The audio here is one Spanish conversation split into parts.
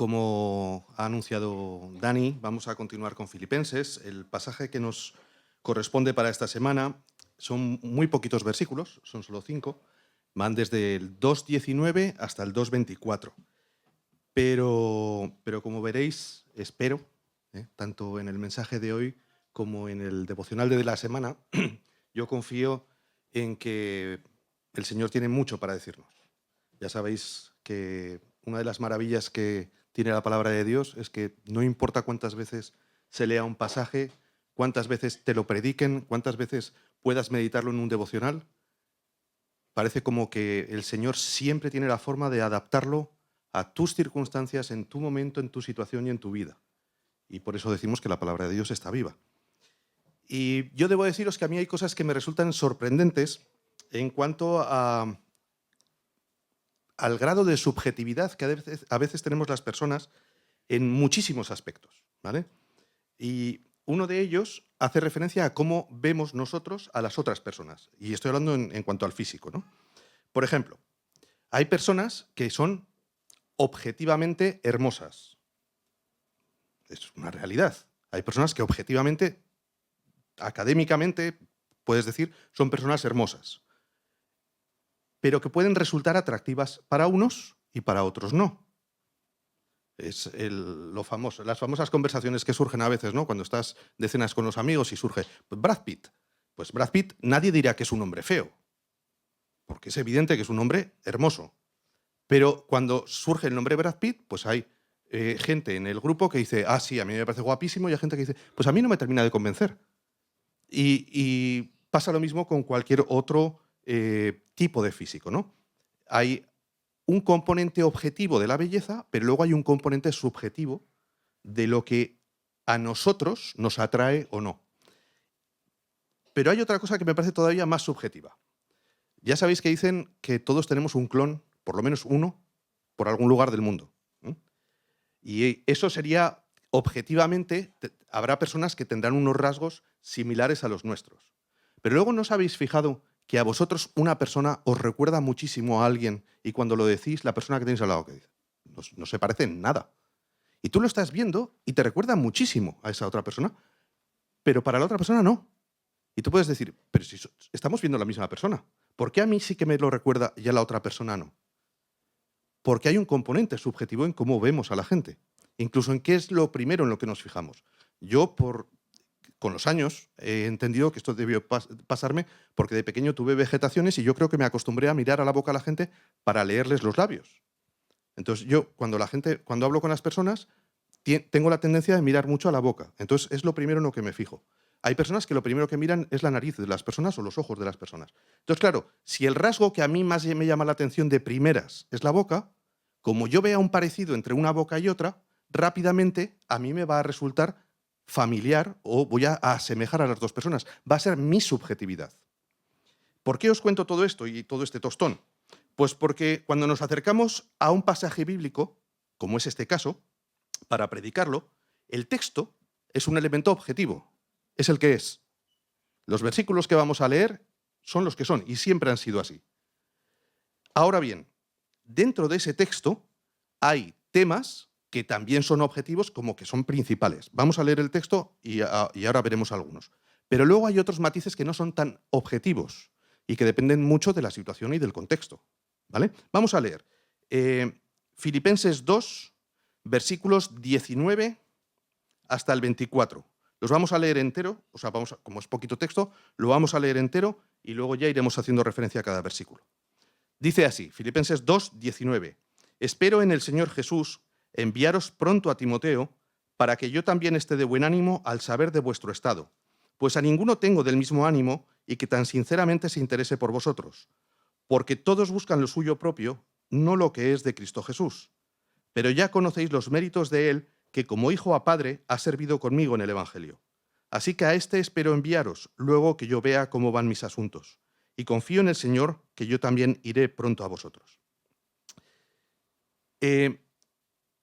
Como ha anunciado Dani, vamos a continuar con Filipenses. El pasaje que nos corresponde para esta semana son muy poquitos versículos, son solo 5, van desde el 2.19 hasta el 2.24. Pero como veréis, espero, tanto en el mensaje de hoy como en el devocional de la semana, yo confío en que el Señor tiene mucho para decirnos. Ya sabéis que una de las maravillas que tiene la palabra de Dios es que no importa cuántas veces se lea un pasaje, cuántas veces te lo prediquen, cuántas veces puedas meditarlo en un devocional, parece como que el Señor siempre tiene la forma de adaptarlo a tus circunstancias, en tu momento, en tu situación y en tu vida. Y por eso decimos que la palabra de Dios está viva. Y yo debo deciros que a mí hay cosas que me resultan sorprendentes en cuanto al grado de subjetividad que a veces tenemos las personas en muchísimos aspectos, ¿vale? Y uno de ellos hace referencia a cómo vemos nosotros a las otras personas. Y estoy hablando en cuanto al físico, ¿no? Por ejemplo, hay personas que son objetivamente hermosas. Es una realidad. Hay personas que objetivamente, académicamente, puedes decir, son personas hermosas, pero que pueden resultar atractivas para unos y para otros no. Es lo famoso, las famosas conversaciones que surgen a veces, ¿no? Cuando estás de cenas con los amigos y surge pues Brad Pitt. Pues Brad Pitt, nadie dirá que es un hombre feo, porque es evidente que es un hombre hermoso. Pero cuando surge el nombre Brad Pitt, pues hay gente en el grupo que dice, ah, sí, a mí me parece guapísimo, y hay gente que dice, pues a mí no me termina de convencer. Y pasa lo mismo con cualquier otro tipo de físico, ¿no? Hay un componente objetivo de la belleza, pero luego hay un componente subjetivo de lo que a nosotros nos atrae o no. Pero hay otra cosa que me parece todavía más subjetiva. Ya sabéis que dicen que todos tenemos un clon, por lo menos uno, por algún lugar del mundo. Y eso sería, objetivamente, habrá personas que tendrán unos rasgos similares a los nuestros. Pero luego no os habéis fijado que a vosotros una persona os recuerda muchísimo a alguien y cuando lo decís, la persona que tenéis al lado que dice, no se parece en nada. Y tú lo estás viendo y te recuerda muchísimo a esa otra persona, pero para la otra persona no. Y tú puedes decir, pero si estamos viendo la misma persona, ¿por qué a mí sí que me lo recuerda y a la otra persona no? Porque hay un componente subjetivo en cómo vemos a la gente, incluso en qué es lo primero en lo que nos fijamos. Yo, con los años, he entendido que esto debió pasarme porque de pequeño tuve vegetaciones y yo creo que me acostumbré a mirar a la boca a la gente para leerles los labios. Entonces yo, cuando hablo con las personas, tengo la tendencia de mirar mucho a la boca. Entonces es lo primero en lo que me fijo. Hay personas que lo primero que miran es la nariz de las personas o los ojos de las personas. Entonces, claro, si el rasgo que a mí más me llama la atención de primeras es la boca, como yo vea un parecido entre una boca y otra, rápidamente a mí me va a resultar familiar o voy a asemejar a las dos personas. Va a ser mi subjetividad. ¿Por qué os cuento todo esto y todo este tostón? Pues porque cuando nos acercamos a un pasaje bíblico, como es este caso, para predicarlo, el texto es un elemento objetivo, es el que es. Los versículos que vamos a leer son los que son y siempre han sido así. Ahora bien, dentro de ese texto hay temas que también son objetivos como que son principales. Vamos a leer el texto y ahora veremos algunos. Pero luego hay otros matices que no son tan objetivos y que dependen mucho de la situación y del contexto. ¿Vale? Vamos a leer Filipenses 2, versículos 19 hasta el 24. Los vamos a leer entero, o sea, como es poquito texto, lo vamos a leer entero y luego ya iremos haciendo referencia a cada versículo. Dice así, Filipenses 2, 19. Espero en el Señor Jesús enviaros pronto a Timoteo para que yo también esté de buen ánimo al saber de vuestro estado, pues a ninguno tengo del mismo ánimo y que tan sinceramente se interese por vosotros, porque todos buscan lo suyo propio, no lo que es de Cristo Jesús. Pero ya conocéis los méritos de él, que como hijo a padre ha servido conmigo en el Evangelio. Así que a este espero enviaros, luego que yo vea cómo van mis asuntos. Y confío en el Señor, que yo también iré pronto a vosotros.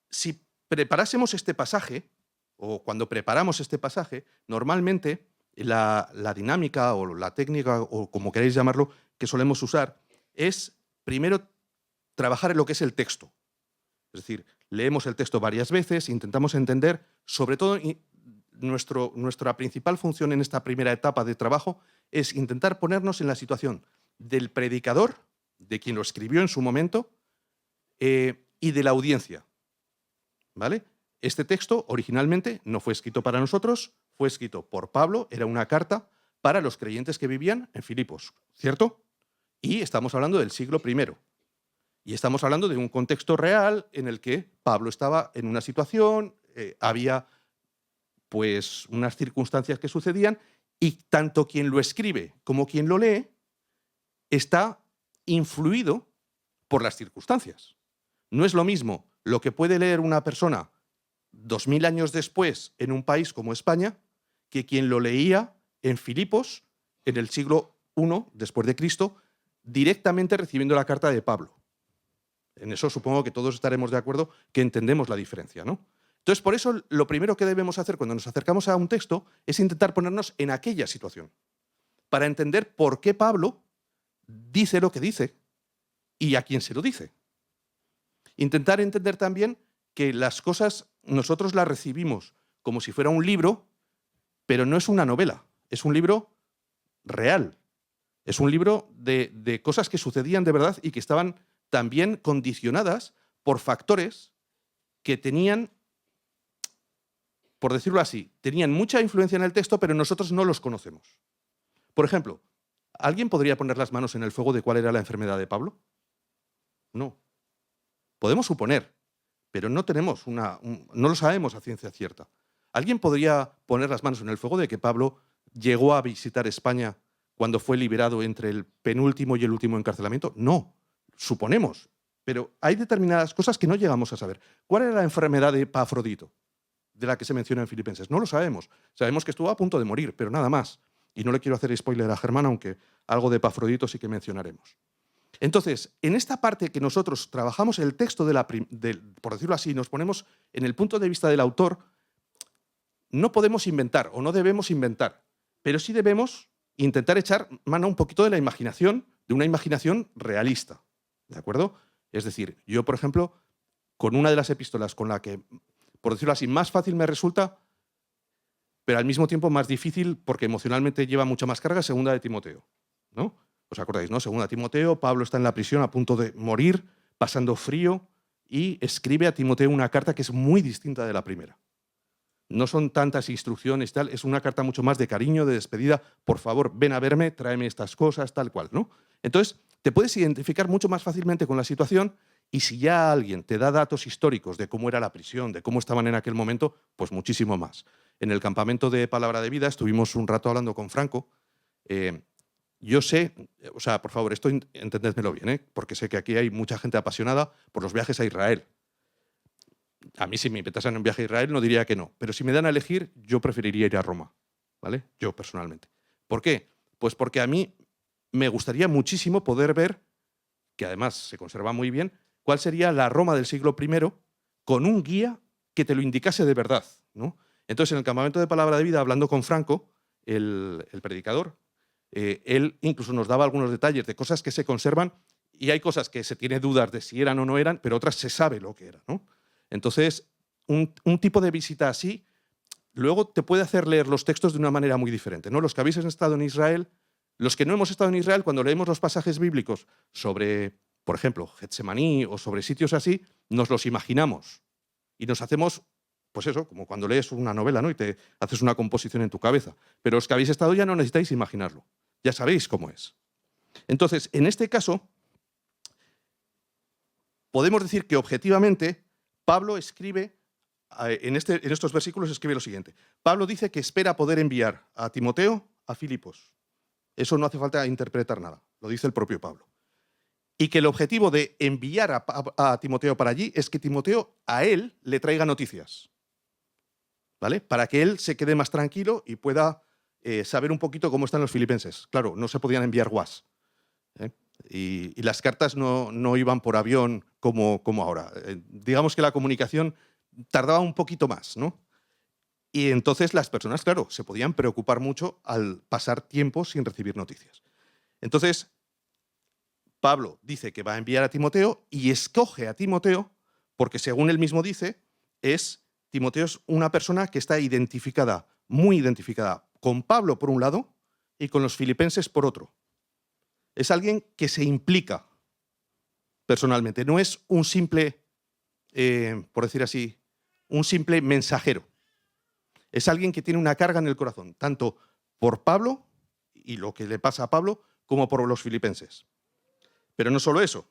Si preparásemos este pasaje, o cuando preparamos este pasaje, normalmente la dinámica o la técnica, o como queráis llamarlo, que solemos usar, es primero trabajar en lo que es el texto. Es decir, leemos el texto varias veces, intentamos entender, sobre todo nuestra principal función en esta primera etapa de trabajo es intentar ponernos en la situación del predicador, de quien lo escribió en su momento, y de la audiencia. ¿Vale? Este texto originalmente no fue escrito para nosotros, fue escrito por Pablo, era una carta para los creyentes que vivían en Filipos, ¿cierto? Y estamos hablando del siglo I. Y estamos hablando de un contexto real en el que Pablo estaba en una situación, había pues unas circunstancias que sucedían y tanto quien lo escribe como quien lo lee está influido por las circunstancias. No es lo mismo lo que puede leer una persona 2000 años después en un país como España que quien lo leía en Filipos en el siglo I después de Cristo, directamente recibiendo la carta de Pablo. En eso supongo que todos estaremos de acuerdo que entendemos la diferencia, ¿no? Entonces, por eso lo primero que debemos hacer cuando nos acercamos a un texto es intentar ponernos en aquella situación, para entender por qué Pablo dice lo que dice y a quién se lo dice. Intentar entender también que las cosas nosotros las recibimos como si fuera un libro, pero no es una novela, es un libro real. Es un libro de cosas que sucedían de verdad y que estaban también condicionadas por factores que tenían, por decirlo así, tenían mucha influencia en el texto, pero nosotros no los conocemos. Por ejemplo, ¿alguien podría poner las manos en el fuego de cuál era la enfermedad de Pablo? No. Podemos suponer, pero no no lo sabemos a ciencia cierta. ¿Alguien podría poner las manos en el fuego de que Pablo llegó a visitar España cuando fue liberado entre el penúltimo y el último encarcelamiento? No, suponemos, pero hay determinadas cosas que no llegamos a saber. ¿Cuál era la enfermedad de Epafrodito, de la que se menciona en Filipenses? No lo sabemos. Sabemos que estuvo a punto de morir, pero nada más. Y no le quiero hacer spoiler a Germán, aunque algo de Epafrodito sí que mencionaremos. Entonces, en esta parte que nosotros trabajamos el texto por decirlo así, nos ponemos en el punto de vista del autor, no podemos inventar o no debemos inventar, pero sí debemos intentar echar mano un poquito de la imaginación, de una imaginación realista, ¿de acuerdo? Es decir, yo, por ejemplo, con una de las epístolas con la que, por decirlo así, más fácil me resulta, pero al mismo tiempo más difícil porque emocionalmente lleva mucha más carga, segunda de Timoteo, ¿no? ¿Os acordáis, no? Segunda Timoteo, Pablo está en la prisión a punto de morir, pasando frío, y escribe a Timoteo una carta que es muy distinta de la primera. No son tantas instrucciones, tal, es una carta mucho más de cariño, de despedida. Por favor, ven a verme, tráeme estas cosas, tal cual, ¿no? Entonces, te puedes identificar mucho más fácilmente con la situación y si ya alguien te da datos históricos de cómo era la prisión, de cómo estaban en aquel momento, pues muchísimo más. En el campamento de Palabra de Vida estuvimos un rato hablando con Franco. Yo sé, o sea, por favor, esto entendédmelo bien, porque sé que aquí hay mucha gente apasionada por los viajes a Israel. A mí si me invitasen a un viaje a Israel no diría que no, pero si me dan a elegir, yo preferiría ir a Roma, ¿vale? Yo personalmente. ¿Por qué? Pues porque a mí me gustaría muchísimo poder ver, que además se conserva muy bien, cuál sería la Roma del siglo I con un guía que te lo indicase de verdad, ¿no? Entonces, en el campamento de Palabra de Vida, hablando con Franco, el predicador, él incluso nos daba algunos detalles de cosas que se conservan y hay cosas que se tiene dudas de si eran o no eran, pero otras se sabe lo que era, ¿no? Entonces, un tipo de visita así, luego te puede hacer leer los textos de una manera muy diferente, ¿no? Los que habéis estado en Israel, los que no hemos estado en Israel, cuando leemos los pasajes bíblicos sobre, por ejemplo, Getsemaní o sobre sitios así, nos los imaginamos y nos hacemos, pues eso, como cuando lees una novela, ¿no? Y te haces una composición en tu cabeza. Pero los que habéis estado ya no necesitáis imaginarlo, ya sabéis cómo es. Entonces, en este caso, podemos decir que objetivamente Pablo escribe, en estos versículos escribe lo siguiente. Pablo dice que espera poder enviar a Timoteo a Filipos. Eso no hace falta interpretar nada, lo dice el propio Pablo. Y que el objetivo de enviar a Timoteo para allí es que Timoteo a él le traiga noticias, ¿vale? Para que él se quede más tranquilo y pueda saber un poquito cómo están los filipenses. Claro, no se podían enviar WhatsApp, ¿eh? Y las cartas no iban por avión como ahora. Digamos que la comunicación tardaba un poquito más, ¿no? Y entonces las personas, claro, se podían preocupar mucho al pasar tiempo sin recibir noticias. Entonces, Pablo dice que va a enviar a Timoteo y escoge a Timoteo Porque según él mismo dice, Timoteo es una persona que está identificada, muy identificada, con Pablo por un lado y con los filipenses por otro. Es alguien que se implica personalmente, no es un simple, por decir así, un simple mensajero. Es alguien que tiene una carga en el corazón, tanto por Pablo y lo que le pasa a Pablo, como por los filipenses. Pero no solo eso.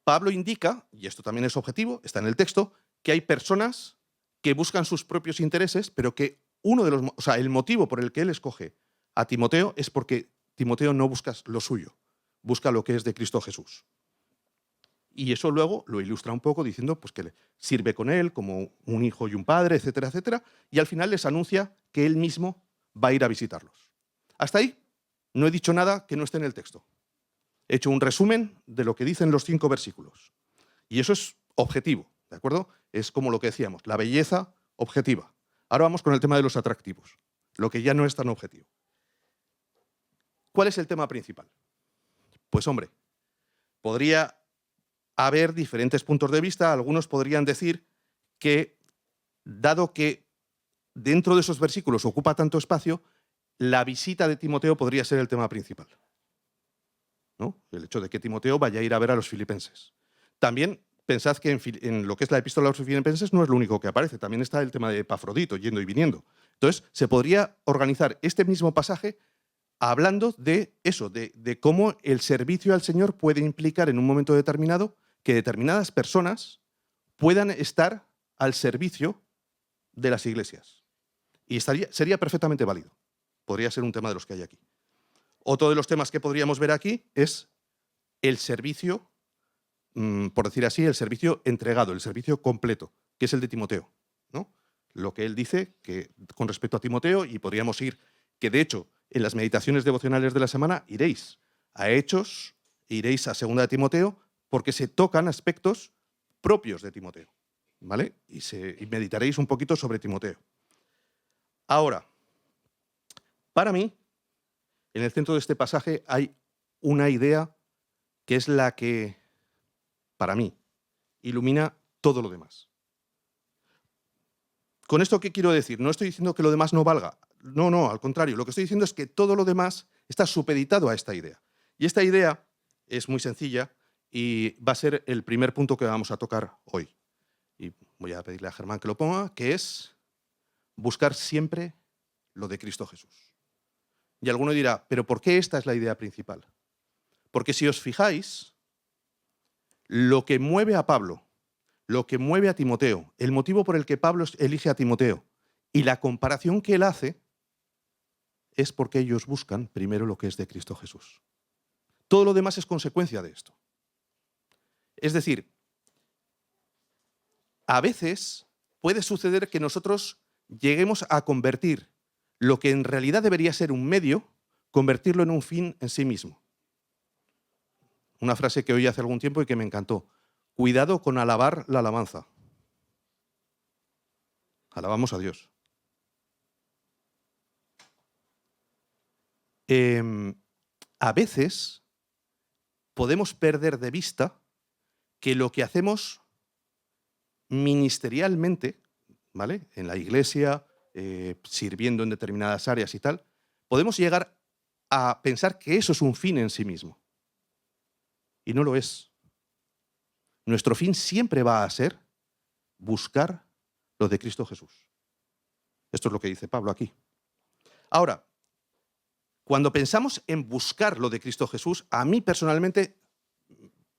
Pablo indica, y esto también es objetivo, está en el texto, que hay personas que buscan sus propios intereses, pero que el motivo por el que él escoge a Timoteo es porque Timoteo no busca lo suyo, busca lo que es de Cristo Jesús. Y eso luego lo ilustra un poco diciendo pues, que sirve con él como un hijo y un padre, etcétera, etcétera, y al final les anuncia que él mismo va a ir a visitarlos. Hasta ahí no he dicho nada que no esté en el texto. He hecho un resumen de lo que dicen los 5 versículos. Y eso es objetivo, ¿de acuerdo? Es como lo que decíamos, la belleza objetiva. Ahora vamos con el tema de los atractivos, lo que ya no es tan objetivo. ¿Cuál es el tema principal? Pues hombre, podría haber diferentes puntos de vista. Algunos podrían decir que, dado que dentro de esos versículos ocupa tanto espacio, la visita de Timoteo podría ser el tema principal, ¿no? El hecho de que Timoteo vaya a ir a ver a los filipenses. También pensad que en lo que es la epístola a los filipenses no es lo único que aparece, también está el tema de Epafrodito, yendo y viniendo. Entonces, se podría organizar este mismo pasaje hablando de eso, de cómo el servicio al Señor puede implicar en un momento determinado que determinadas personas puedan estar al servicio de las iglesias. Y sería perfectamente válido. Podría ser un tema de los que hay aquí. Otro de los temas que podríamos ver aquí es el servicio, por decir así, el servicio entregado, el servicio completo, que es el de Timoteo, ¿no? Lo que él dice que con respecto a Timoteo, y podríamos ir, que de hecho en las meditaciones devocionales de la semana iréis a Hechos, iréis a 2 de Timoteo, porque se tocan aspectos propios de Timoteo, ¿vale? Y meditaréis un poquito sobre Timoteo. Ahora, para mí, en el centro de este pasaje hay una idea que es la que, para mí, ilumina todo lo demás. ¿Con esto qué quiero decir? No estoy diciendo que lo demás no valga. No, al contrario. Lo que estoy diciendo es que todo lo demás está supeditado a esta idea. Y esta idea es muy sencilla y va a ser el primer punto que vamos a tocar hoy. Y voy a pedirle a Germán que lo ponga, que es buscar siempre lo de Cristo Jesús. Y alguno dirá, ¿pero por qué esta es la idea principal? Porque si os fijáis, lo que mueve a Pablo, lo que mueve a Timoteo, el motivo por el que Pablo elige a Timoteo y la comparación que él hace es porque ellos buscan primero lo que es de Cristo Jesús. Todo lo demás es consecuencia de esto. Es decir, a veces puede suceder que nosotros lleguemos a convertir lo que en realidad debería ser un medio, convertirlo en un fin en sí mismo. Una frase que oí hace algún tiempo y que me encantó. Cuidado con alabar la alabanza. Alabamos a Dios. A veces podemos perder de vista que lo que hacemos ministerialmente, ¿vale? En la iglesia, sirviendo en determinadas áreas y tal, podemos llegar a pensar que eso es un fin en sí mismo. Y no lo es. Nuestro fin siempre va a ser buscar lo de Cristo Jesús. Esto es lo que dice Pablo aquí. Ahora, cuando pensamos en buscar lo de Cristo Jesús, a mí personalmente,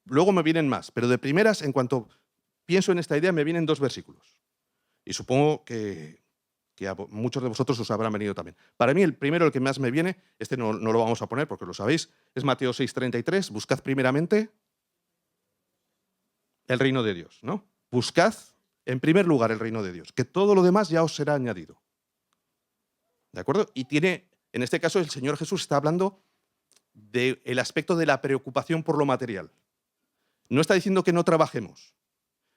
luego me vienen más, pero de primeras, en cuanto pienso en esta idea, me vienen 2 versículos. Y supongo que a muchos de vosotros os habrán venido también. Para mí, el primero, el que más me viene, este no lo vamos a poner porque lo sabéis, es Mateo 6:33, buscad primeramente el reino de Dios, ¿no? Buscad en primer lugar el reino de Dios, que todo lo demás ya os será añadido. ¿De acuerdo? Y en este caso, el Señor Jesús está hablando del aspecto de la preocupación por lo material. No está diciendo que no trabajemos,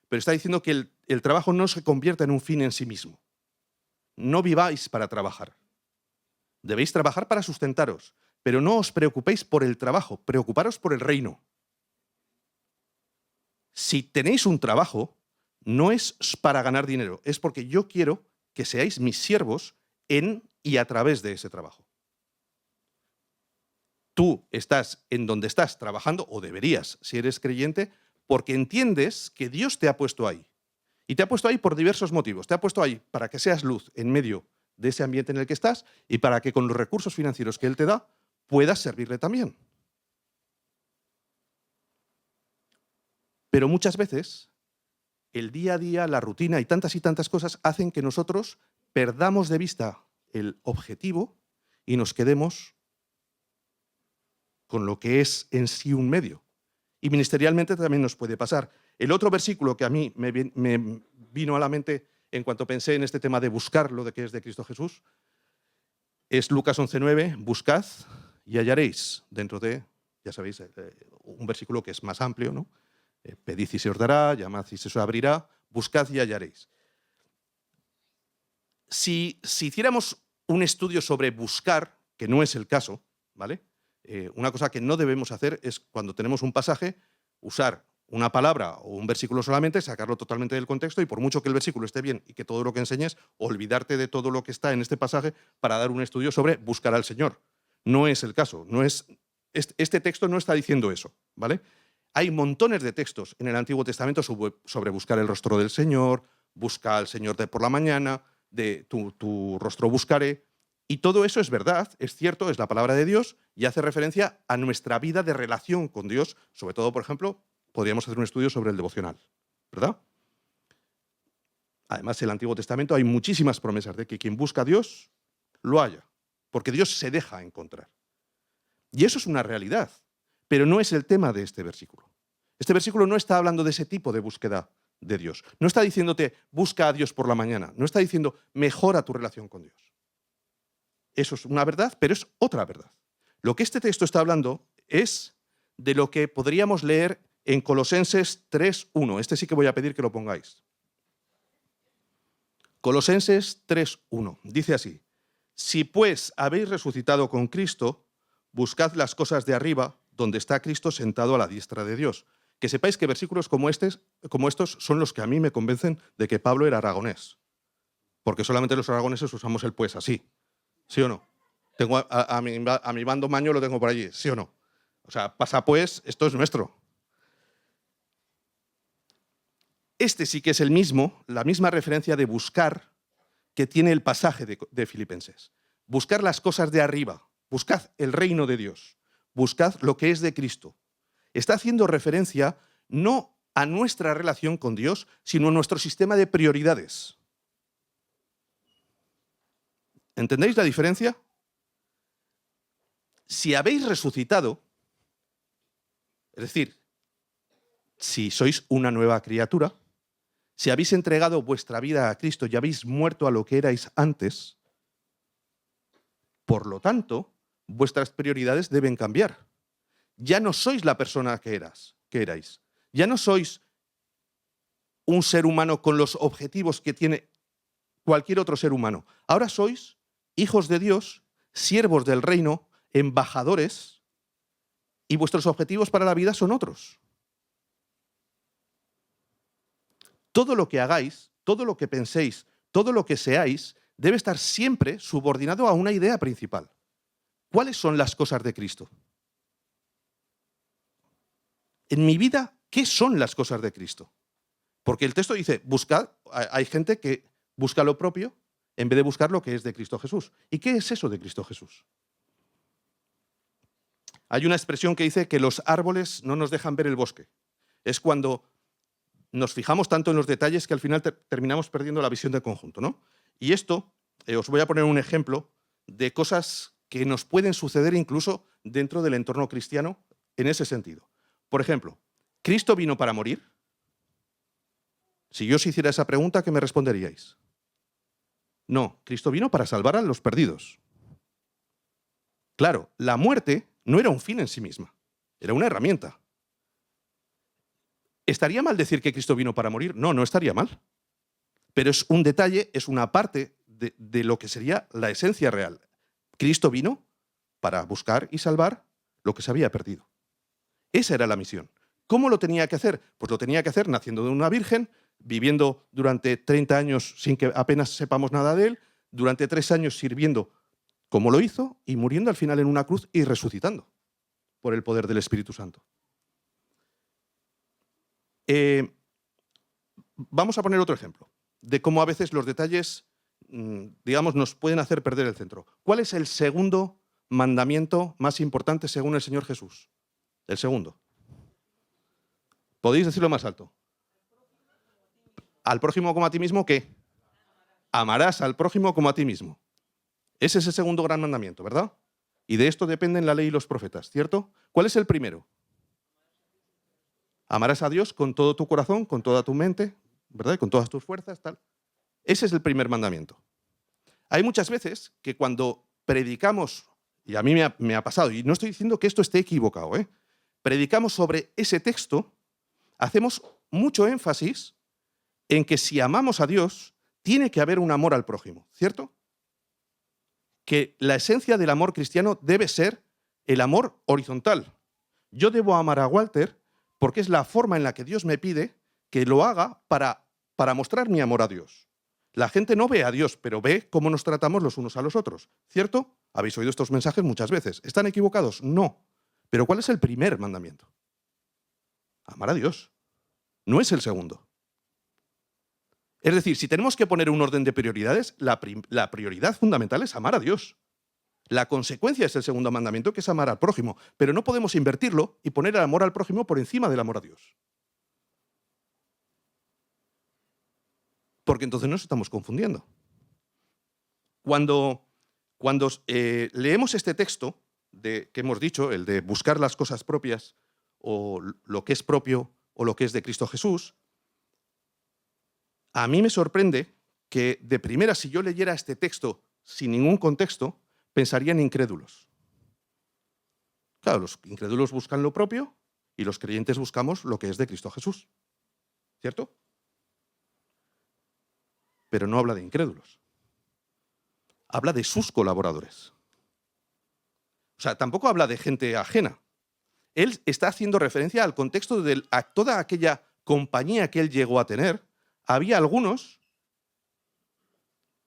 pero está diciendo que el trabajo no se convierta en un fin en sí mismo. No viváis para trabajar. Debéis trabajar para sustentaros, pero no os preocupéis por el trabajo, preocuparos por el reino. Si tenéis un trabajo, no es para ganar dinero, es porque yo quiero que seáis mis siervos en y a través de ese trabajo. Tú estás en donde estás trabajando, o deberías, si eres creyente, porque entiendes que Dios te ha puesto ahí. Y te ha puesto ahí por diversos motivos. Te ha puesto ahí para que seas luz en medio de ese ambiente en el que estás y para que con los recursos financieros que Él te da puedas servirle también. Pero muchas veces el día a día, la rutina y tantas cosas hacen que nosotros perdamos de vista el objetivo y nos quedemos con lo que es en sí un medio. Y ministerialmente también nos puede pasar. El otro versículo que a mí me vino a la mente en cuanto pensé en este tema de buscar lo de que es de Cristo Jesús es Lucas 11:9, buscad y hallaréis, dentro de, ya sabéis, un versículo que es más amplio, ¿no? Pedid y se os dará, llamad y se os abrirá, buscad y hallaréis. Si hiciéramos un estudio sobre buscar, que no es el caso, ¿vale? Una cosa que no debemos hacer es, cuando tenemos un pasaje, usar una palabra o un versículo solamente, sacarlo totalmente del contexto y por mucho que el versículo esté bien y que todo lo que enseñes, olvidarte de todo lo que está en este pasaje para dar un estudio sobre buscar al Señor. No es el caso. Este texto no está diciendo eso, ¿vale? Hay montones de textos en el Antiguo Testamento sobre buscar el rostro del Señor, busca al Señor de por la mañana, de tu rostro buscaré. Y todo eso es verdad, es cierto, es la palabra de Dios y hace referencia a nuestra vida de relación con Dios. Sobre todo, por ejemplo, podríamos hacer un estudio sobre el devocional, ¿verdad? Además, en el Antiguo Testamento hay muchísimas promesas de que quien busca a Dios lo haya, porque Dios se deja encontrar. Y eso es una realidad, pero no es el tema de este versículo. Este versículo no está hablando de ese tipo de búsqueda de Dios. No está diciéndote, busca a Dios por la mañana. No está diciendo, mejora tu relación con Dios. Eso es una verdad, pero es otra verdad. Lo que este texto está hablando es de lo que podríamos leer en Colosenses 3:1. Este sí que voy a pedir que lo pongáis. Colosenses 3:1. Dice así: si pues habéis resucitado con Cristo, buscad las cosas de arriba, donde está Cristo sentado a la diestra de Dios. Que sepáis que versículos como estos son los que a mí me convencen de que Pablo era aragonés. Porque solamente los aragoneses usamos el pues así. ¿Sí o no? Tengo a mi bando maño lo tengo por allí, ¿sí o no? O sea, pasa pues, esto es nuestro. Este sí que es la misma referencia de buscar que tiene el pasaje de Filipenses. Buscar las cosas de arriba, buscad el reino de Dios, buscad lo que es de Cristo. Está haciendo referencia no a nuestra relación con Dios, sino a nuestro sistema de prioridades. ¿Entendéis la diferencia? Si habéis resucitado, es decir, si sois una nueva criatura, si habéis entregado vuestra vida a Cristo y habéis muerto a lo que erais antes, por lo tanto, vuestras prioridades deben cambiar. Ya no sois la persona que erais. Ya no sois un ser humano con los objetivos que tiene cualquier otro ser humano. Ahora sois hijos de Dios, siervos del reino, embajadores, y vuestros objetivos para la vida son otros. Todo lo que hagáis, todo lo que penséis, todo lo que seáis, debe estar siempre subordinado a una idea principal. ¿Cuáles son las cosas de Cristo? En mi vida, ¿qué son las cosas de Cristo? Porque el texto dice, buscad, hay gente que busca lo propio en vez de buscar lo que es de Cristo Jesús. ¿Y qué es eso de Cristo Jesús? Hay una expresión que dice que los árboles no nos dejan ver el bosque. Es cuando nos fijamos tanto en los detalles que al final terminamos perdiendo la visión del conjunto, ¿no? Y esto, os voy a poner un ejemplo de cosas que nos pueden suceder incluso dentro del entorno cristiano en ese sentido. Por ejemplo, ¿Cristo vino para morir? Si yo os hiciera esa pregunta, ¿qué me responderíais? No, Cristo vino para salvar a los perdidos. Claro, la muerte no era un fin en sí misma, era una herramienta. ¿Estaría mal decir que Cristo vino para morir? No, no estaría mal. Pero es un detalle, es una parte de lo que sería la esencia real. Cristo vino para buscar y salvar lo que se había perdido. Esa era la misión. ¿Cómo lo tenía que hacer? Pues lo tenía que hacer naciendo de una virgen, viviendo durante 30 años sin que apenas sepamos nada de él, durante 3 años sirviendo como lo hizo y muriendo al final en una cruz y resucitando por el poder del Espíritu Santo. Vamos a poner otro ejemplo de cómo a veces los detalles, digamos, nos pueden hacer perder el centro. ¿Cuál es el segundo mandamiento más importante según el Señor Jesús? El segundo. ¿Podéis decirlo más alto? Al prójimo como a ti mismo, ¿qué? Amarás al prójimo como a ti mismo. Ese es el segundo gran mandamiento, ¿verdad? Y de esto dependen la ley y los profetas, ¿cierto? ¿Cuál es el primero? Amarás a Dios con todo tu corazón, con toda tu mente, ¿verdad? Y con todas tus fuerzas, tal. Ese es el primer mandamiento. Hay muchas veces que cuando predicamos, y a mí me ha pasado, y no estoy diciendo que esto esté equivocado, predicamos sobre ese texto, hacemos mucho énfasis en que si amamos a Dios, tiene que haber un amor al prójimo, ¿cierto? Que la esencia del amor cristiano debe ser el amor horizontal. Yo debo amar a Walter porque es la forma en la que Dios me pide que lo haga para mostrar mi amor a Dios. La gente no ve a Dios, pero ve cómo nos tratamos los unos a los otros, ¿cierto? Habéis oído estos mensajes muchas veces. ¿Están equivocados? No. Pero ¿cuál es el primer mandamiento? Amar a Dios. No es el segundo. Es decir, si tenemos que poner un orden de prioridades, la prioridad fundamental es amar a Dios. La consecuencia es el segundo mandamiento, que es amar al prójimo. Pero no podemos invertirlo y poner el amor al prójimo por encima del amor a Dios. Porque entonces nos estamos confundiendo. Cuando leemos este texto que hemos dicho, el de buscar las cosas propias, o lo que es propio, o lo que es de Cristo Jesús, a mí me sorprende que de primera, si yo leyera este texto sin ningún contexto, pensaría en incrédulos. Claro, los incrédulos buscan lo propio y los creyentes buscamos lo que es de Cristo Jesús. ¿Cierto? Pero no habla de incrédulos. Habla de sus colaboradores. O sea, tampoco habla de gente ajena. Él está haciendo referencia al contexto de toda aquella compañía que él llegó a tener. Había algunos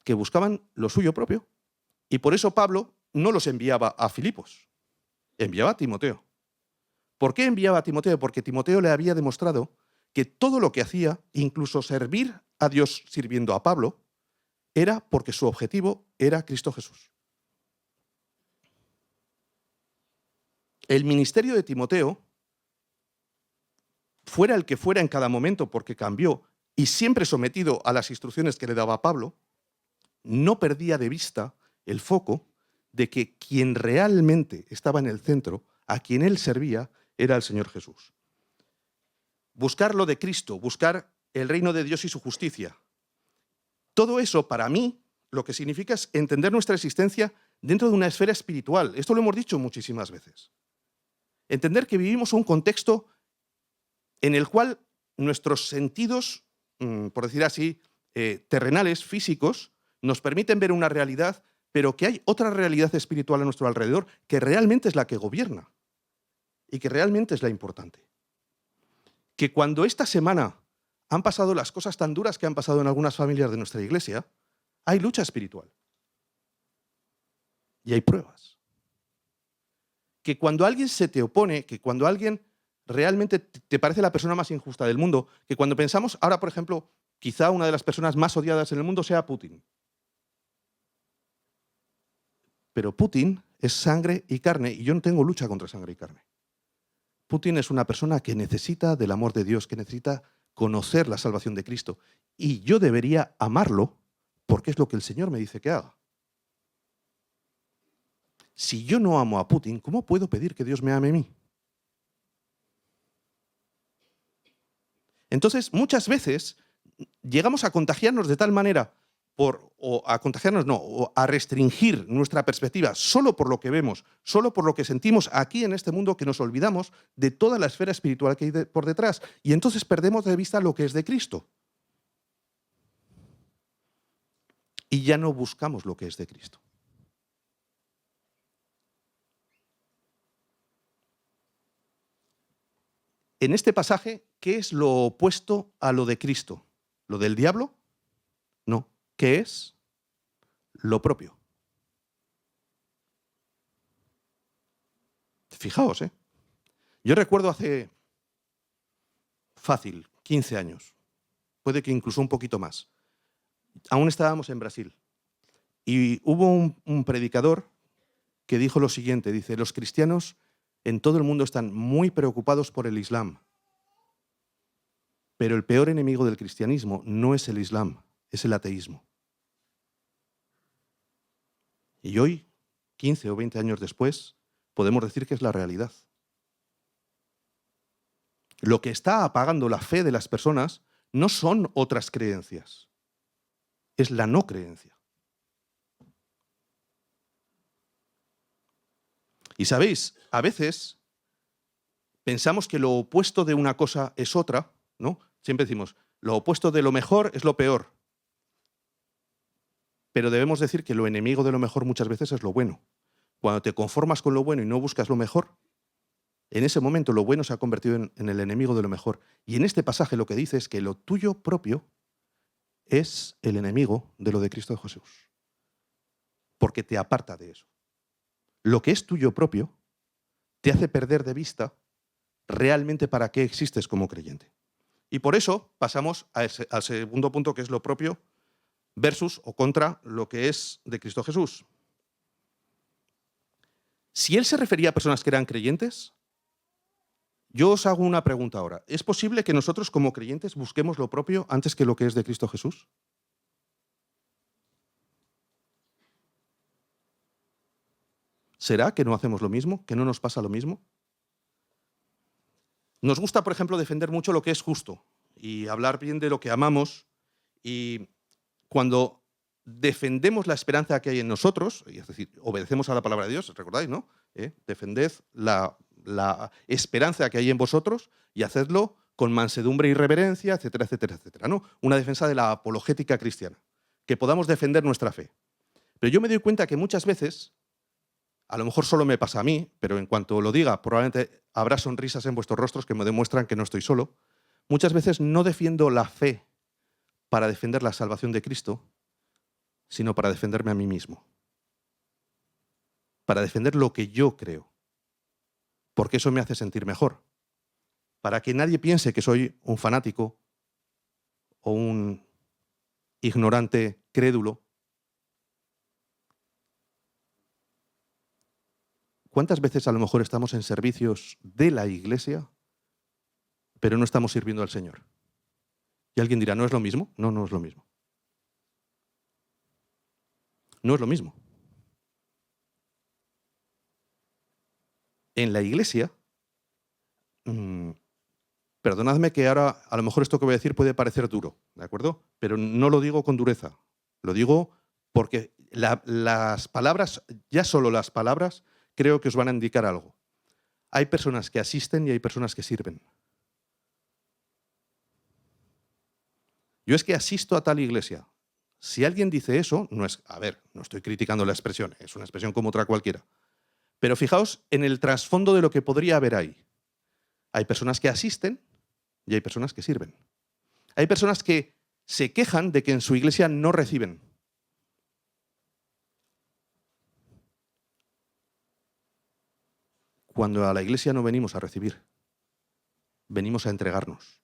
que buscaban lo suyo propio. Y por eso Pablo no los enviaba a Filipos, enviaba a Timoteo. ¿Por qué enviaba a Timoteo? Porque Timoteo le había demostrado que todo lo que hacía, incluso servir a Dios sirviendo a Pablo, era porque su objetivo era Cristo Jesús. El ministerio de Timoteo, fuera el que fuera en cada momento porque cambió y siempre sometido a las instrucciones que le daba Pablo, no perdía de vista el foco de que quien realmente estaba en el centro, a quien él servía, era el Señor Jesús. Buscar lo de Cristo, buscar el reino de Dios y su justicia. Todo eso, para mí, lo que significa es entender nuestra existencia dentro de una esfera espiritual. Esto lo hemos dicho muchísimas veces. Entender que vivimos un contexto en el cual nuestros sentidos, por decir así, terrenales, físicos, nos permiten ver una realidad, pero que hay otra realidad espiritual a nuestro alrededor que realmente es la que gobierna y que realmente es la importante. Que cuando esta semana han pasado las cosas tan duras que han pasado en algunas familias de nuestra iglesia, hay lucha espiritual. Y hay pruebas. Que cuando alguien se te opone, que cuando alguien realmente te parece la persona más injusta del mundo, que cuando pensamos, ahora por ejemplo, quizá una de las personas más odiadas en el mundo sea Putin. Pero Putin es sangre y carne, y yo no tengo lucha contra sangre y carne. Putin es una persona que necesita del amor de Dios, que necesita conocer la salvación de Cristo. Y yo debería amarlo porque es lo que el Señor me dice que haga. Si yo no amo a Putin, ¿cómo puedo pedir que Dios me ame a mí? Entonces, muchas veces llegamos a contagiarnos de tal manera, o a restringir nuestra perspectiva solo por lo que vemos, solo por lo que sentimos aquí en este mundo, que nos olvidamos de toda la esfera espiritual que hay por detrás. Y entonces perdemos de vista lo que es de Cristo. Y ya no buscamos lo que es de Cristo. En este pasaje, ¿qué es lo opuesto a lo de Cristo? ¿Lo del diablo? No. ¿Qué es? Lo propio. Fijaos, ¿eh? Yo recuerdo hace fácil, 15 años, puede que incluso un poquito más. Aún estábamos en Brasil y hubo un predicador que dijo lo siguiente, dice, los cristianos en todo el mundo están muy preocupados por el Islam, pero el peor enemigo del cristianismo no es el Islam, es el ateísmo. Y hoy, 15 o 20 años después, podemos decir que es la realidad. Lo que está apagando la fe de las personas no son otras creencias, es la no creencia. Y sabéis, a veces pensamos que lo opuesto de una cosa es otra, ¿no? Siempre decimos, lo opuesto de lo mejor es lo peor. Pero debemos decir que lo enemigo de lo mejor muchas veces es lo bueno. Cuando te conformas con lo bueno y no buscas lo mejor, en ese momento lo bueno se ha convertido en el enemigo de lo mejor. Y en este pasaje lo que dice es que lo tuyo propio es el enemigo de lo de Cristo Jesús. Porque te aparta de eso. Lo que es tuyo propio te hace perder de vista realmente para qué existes como creyente. Y por eso pasamos al segundo punto, que es lo propio versus o contra lo que es de Cristo Jesús. Si él se refería a personas que eran creyentes, yo os hago una pregunta ahora. ¿Es posible que nosotros como creyentes busquemos lo propio antes que lo que es de Cristo Jesús? ¿Será que no hacemos lo mismo? ¿Que no nos pasa lo mismo? Nos gusta, por ejemplo, defender mucho lo que es justo y hablar bien de lo que amamos, y cuando defendemos la esperanza que hay en nosotros, es decir, obedecemos a la palabra de Dios, ¿recordáis, no? Defended la esperanza que hay en vosotros y hacedlo con mansedumbre y reverencia, etcétera, etcétera, etcétera, ¿no? Una defensa de la apologética cristiana, que podamos defender nuestra fe. Pero yo me doy cuenta que muchas veces, a lo mejor solo me pasa a mí, pero en cuanto lo diga, probablemente habrá sonrisas en vuestros rostros que me demuestran que no estoy solo. Muchas veces no defiendo la fe para defender la salvación de Cristo, sino para defenderme a mí mismo. Para defender lo que yo creo. Porque eso me hace sentir mejor. Para que nadie piense que soy un fanático o un ignorante crédulo. ¿Cuántas veces a lo mejor estamos en servicios de la iglesia, pero no estamos sirviendo al Señor? Y alguien dirá, ¿no es lo mismo? No, no es lo mismo. No es lo mismo. En la iglesia, perdonadme que ahora a lo mejor esto que voy a decir puede parecer duro, ¿de acuerdo? Pero no lo digo con dureza. Lo digo porque las palabras, ya solo las palabras, creo que os van a indicar algo. Hay personas que asisten y hay personas que sirven. Yo es que asisto a tal iglesia. Si alguien dice eso, no es, a ver, no estoy criticando la expresión, es una expresión como otra cualquiera. Pero fijaos en el trasfondo de lo que podría haber ahí. Hay personas que asisten y hay personas que sirven. Hay personas que se quejan de que en su iglesia no reciben. Cuando a la iglesia no venimos a recibir, venimos a entregarnos.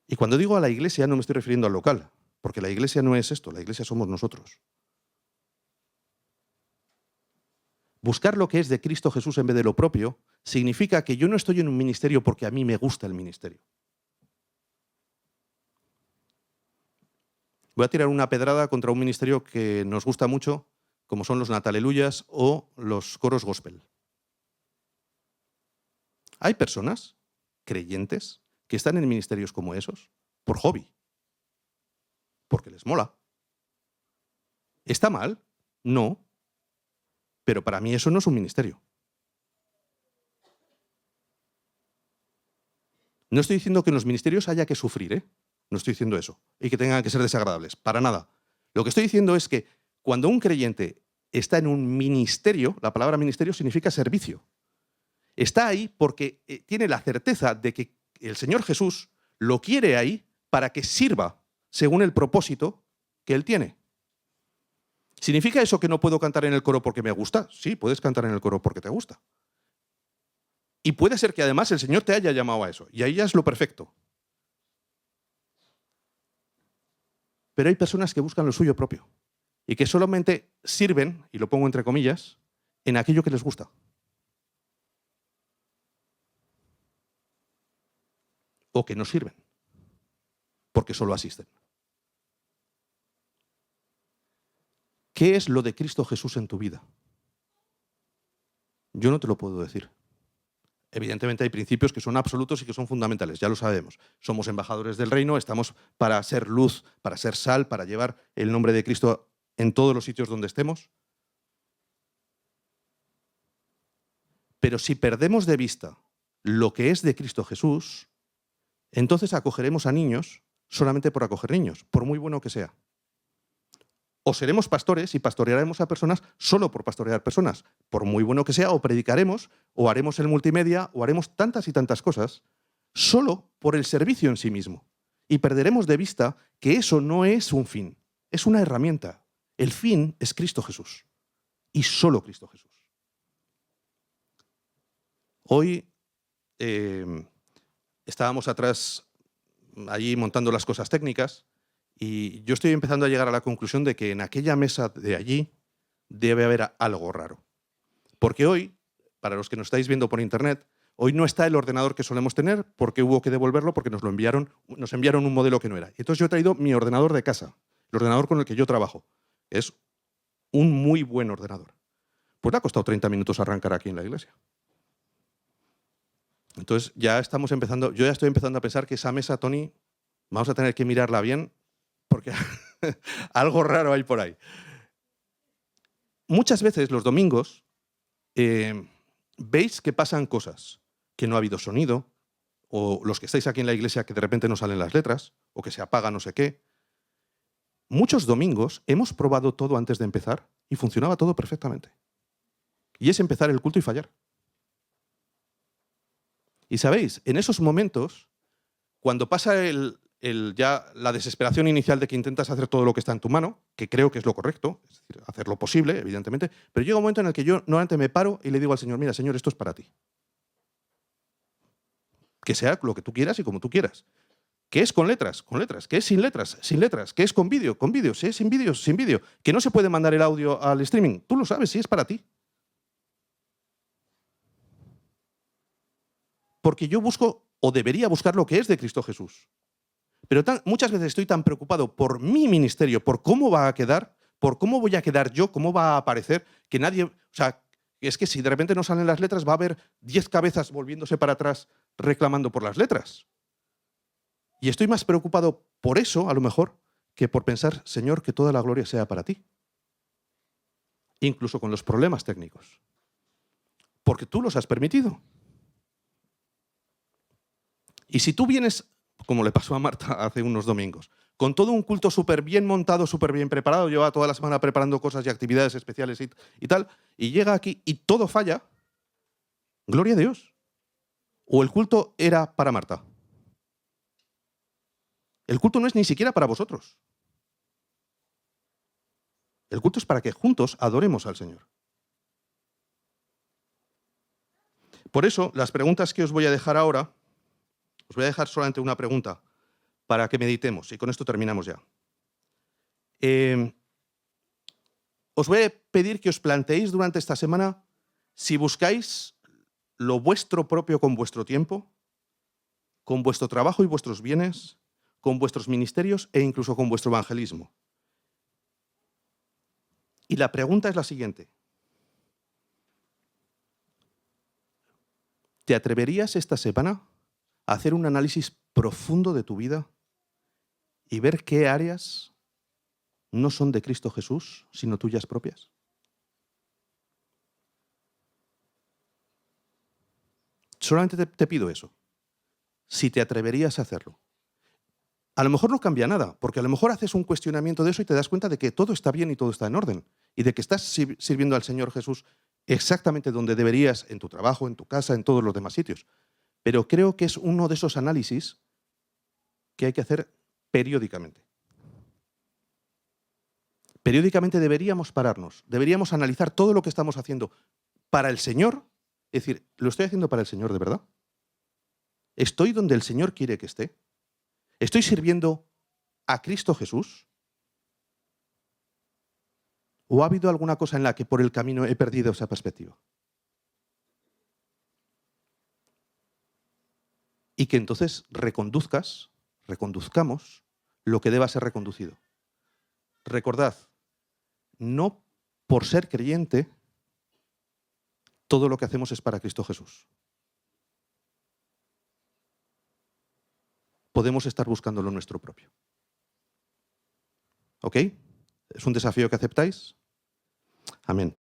Y cuando digo a la iglesia no me estoy refiriendo al local, porque la iglesia no es esto, la iglesia somos nosotros. Buscar lo que es de Cristo Jesús en vez de lo propio significa que yo no estoy en un ministerio porque a mí me gusta el ministerio. Voy a tirar una pedrada contra un ministerio que nos gusta mucho, como son los Nataleluyas o los coros gospel. Hay personas, creyentes, que están en ministerios como esos por hobby, porque les mola. ¿Está mal? No. Pero para mí eso no es un ministerio. No estoy diciendo que en los ministerios haya que sufrir, ¿eh? No estoy diciendo eso. Y que tengan que ser desagradables. Para nada. Lo que estoy diciendo es que cuando un creyente está en un ministerio, la palabra ministerio significa servicio. Está ahí porque tiene la certeza de que el Señor Jesús lo quiere ahí para que sirva según el propósito que Él tiene. ¿Significa eso que no puedo cantar en el coro porque me gusta? Sí, puedes cantar en el coro porque te gusta. Y puede ser que además el Señor te haya llamado a eso, y ahí ya es lo perfecto. Pero hay personas que buscan lo suyo propio y que solamente sirven, y lo pongo entre comillas, en aquello que les gusta. O que no sirven, porque solo asisten. ¿Qué es lo de Cristo Jesús en tu vida? Yo no te lo puedo decir. Evidentemente hay principios que son absolutos y que son fundamentales, ya lo sabemos. Somos embajadores del reino, estamos para ser luz, para ser sal, para llevar el nombre de Cristo en todos los sitios donde estemos. Pero si perdemos de vista lo que es de Cristo Jesús, entonces acogeremos a niños solamente por acoger niños, por muy bueno que sea. O seremos pastores y pastorearemos a personas solo por pastorear personas, por muy bueno que sea, o predicaremos, o haremos el multimedia, o haremos tantas y tantas cosas, solo por el servicio en sí mismo. Y perderemos de vista que eso no es un fin, es una herramienta. El fin es Cristo Jesús, y solo Cristo Jesús. Hoy estábamos atrás, allí montando las cosas técnicas, y yo estoy empezando a llegar a la conclusión de que en aquella mesa de allí debe haber algo raro. Porque hoy, para los que nos estáis viendo por internet, hoy no está el ordenador que solemos tener porque hubo que devolverlo porque nos enviaron un modelo que no era. Entonces yo he traído mi ordenador de casa, el ordenador con el que yo trabajo. Es un muy buen ordenador. Pues le ha costado 30 minutos arrancar aquí en la iglesia. Entonces yo ya estoy empezando a pensar que esa mesa, Tony, vamos a tener que mirarla bien porque algo raro hay por ahí. Muchas veces los domingos veis que pasan cosas, que no ha habido sonido, o los que estáis aquí en la iglesia que de repente no salen las letras, o que se apaga no sé qué. Muchos domingos hemos probado todo antes de empezar y funcionaba todo perfectamente. Y es empezar el culto y fallar. Y sabéis, en esos momentos, cuando pasa ya la desesperación inicial de que intentas hacer todo lo que está en tu mano, que creo que es lo correcto, es decir, hacer lo posible, evidentemente, pero llega un momento en el que yo normalmente me paro y le digo al Señor, mira, Señor, esto es para ti. Que sea lo que tú quieras y como tú quieras. ¿Qué es con letras? Con letras. ¿Qué es sin letras? Sin letras. ¿Qué es con vídeo? Con vídeo. ¿Sí es sin vídeo? Sin vídeo. ¿Que no se puede mandar el audio al streaming? Tú lo sabes, sí es para ti. Porque yo busco, o debería buscar, lo que es de Cristo Jesús. Pero muchas veces estoy tan preocupado por mi ministerio, por cómo va a quedar, por cómo voy a quedar yo, cómo va a aparecer, que nadie... O sea, es que si de repente no salen las letras, va a haber 10 cabezas volviéndose para atrás reclamando por las letras. Y estoy más preocupado por eso, a lo mejor, que por pensar, Señor, que toda la gloria sea para ti. Incluso con los problemas técnicos. Porque tú los has permitido. Y si tú vienes, como le pasó a Marta hace unos domingos, con todo un culto súper bien montado, súper bien preparado, lleva toda la semana preparando cosas y actividades especiales y tal, y llega aquí y todo falla, gloria a Dios. ¿O el culto era para Marta? El culto no es ni siquiera para vosotros. El culto es para que juntos adoremos al Señor. Por eso, las preguntas que os voy a dejar ahora, os voy a dejar solamente una pregunta para que meditemos, y con esto terminamos ya. Os voy a pedir que os planteéis durante esta semana si buscáis lo vuestro propio con vuestro tiempo, con vuestro trabajo y vuestros bienes, con vuestros ministerios e incluso con vuestro evangelismo. Y la pregunta es la siguiente. ¿Te atreverías esta semana a hacer un análisis profundo de tu vida y ver qué áreas no son de Cristo Jesús, sino tuyas propias? Solamente te pido eso. Si te atreverías a hacerlo. A lo mejor no cambia nada, porque a lo mejor haces un cuestionamiento de eso y te das cuenta de que todo está bien y todo está en orden, y de que estás sirviendo al Señor Jesús exactamente donde deberías, en tu trabajo, en tu casa, en todos los demás sitios. Pero creo que es uno de esos análisis que hay que hacer periódicamente. Periódicamente deberíamos pararnos, deberíamos analizar todo lo que estamos haciendo para el Señor. Es decir, ¿lo estoy haciendo para el Señor de verdad? ¿Estoy donde el Señor quiere que esté? ¿Estoy sirviendo a Cristo Jesús? ¿O ha habido alguna cosa en la que por el camino he perdido esa perspectiva? Y que entonces reconduzcamos lo que deba ser reconducido. Recordad, no por ser creyente, todo lo que hacemos es para Cristo Jesús. Podemos estar buscando lo nuestro propio. ¿Ok? ¿Es un desafío que aceptáis? Amén.